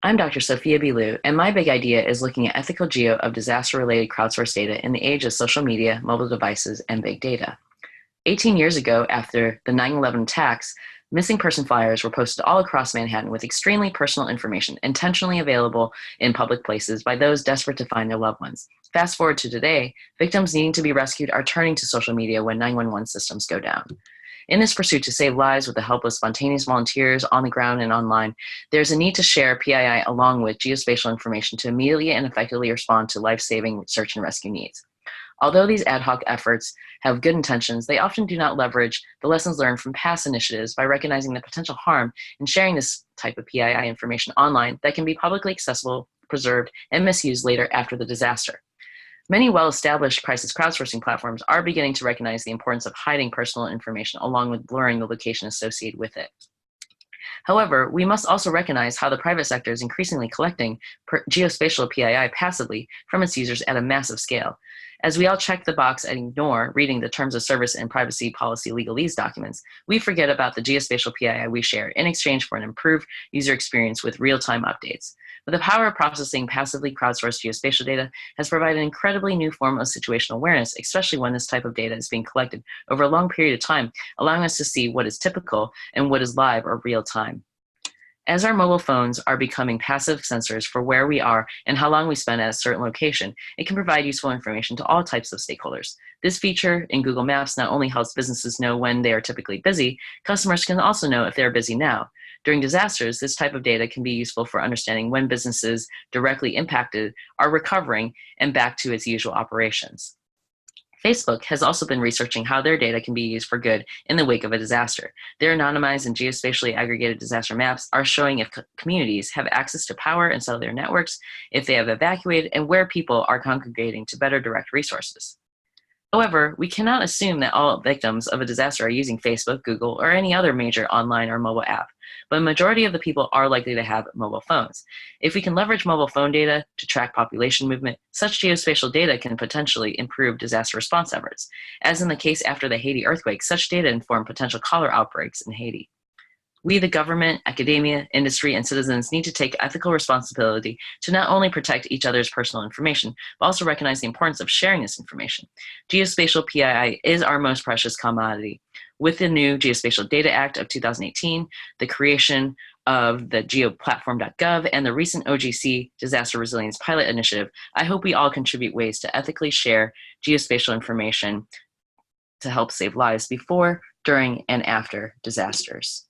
I'm Dr. Sophia Bilou, and my big idea is looking at ethical geo of disaster-related crowdsourced data in the age of social media, mobile devices, and big data. 18 years ago, after the 9/11 attacks, missing person flyers were posted all across Manhattan with extremely personal information intentionally available in public places by those desperate to find their loved ones. Fast forward to today, victims needing to be rescued are turning to social media when 911 systems go down. In this pursuit to save lives with the help of spontaneous volunteers on the ground and online, there's a need to share PII along with geospatial information to immediately and effectively respond to life-saving search and rescue needs. Although these ad hoc efforts have good intentions, they often do not leverage the lessons learned from past initiatives by recognizing the potential harm in sharing this type of PII information online that can be publicly accessible, preserved, and misused later after the disaster. Many well-established crisis crowdsourcing platforms are beginning to recognize the importance of hiding personal information along with blurring the location associated with it. However, we must also recognize how the private sector is increasingly collecting geospatial PII passively from its users at a massive scale. As we all check the box and ignore reading the terms of service and privacy policy legalese documents, we forget about the geospatial PII we share in exchange for an improved user experience with real-time updates. But the power of processing passively crowdsourced geospatial data has provided an incredibly new form of situational awareness, especially when this type of data is being collected over a long period of time, allowing us to see what is typical and what is live or real time. As our mobile phones are becoming passive sensors for where we are and how long we spend at a certain location, it can provide useful information to all types of stakeholders. This feature in Google Maps not only helps businesses know when they are typically busy, customers can also know if they are busy now. During disasters, this type of data can be useful for understanding when businesses directly impacted are recovering and back to its usual operations. Facebook has also been researching how their data can be used for good in the wake of a disaster. Their anonymized and geospatially aggregated disaster maps are showing if communities have access to power and cellular networks, if they have evacuated, and where people are congregating to better direct resources. However, we cannot assume that all victims of a disaster are using Facebook, Google, or any other major online or mobile app, but a majority of the people are likely to have mobile phones. If we can leverage mobile phone data to track population movement, such geospatial data can potentially improve disaster response efforts. As in the case after the Haiti earthquake, such data informed potential cholera outbreaks in Haiti. We, the government, academia, industry, and citizens need to take ethical responsibility to not only protect each other's personal information, but also recognize the importance of sharing this information. Geospatial PII is our most precious commodity. With the new Geospatial Data Act of 2018, the creation of the geoplatform.gov, and the recent OGC Disaster Resilience Pilot Initiative, I hope we all contribute ways to ethically share geospatial information to help save lives before, during, and after disasters.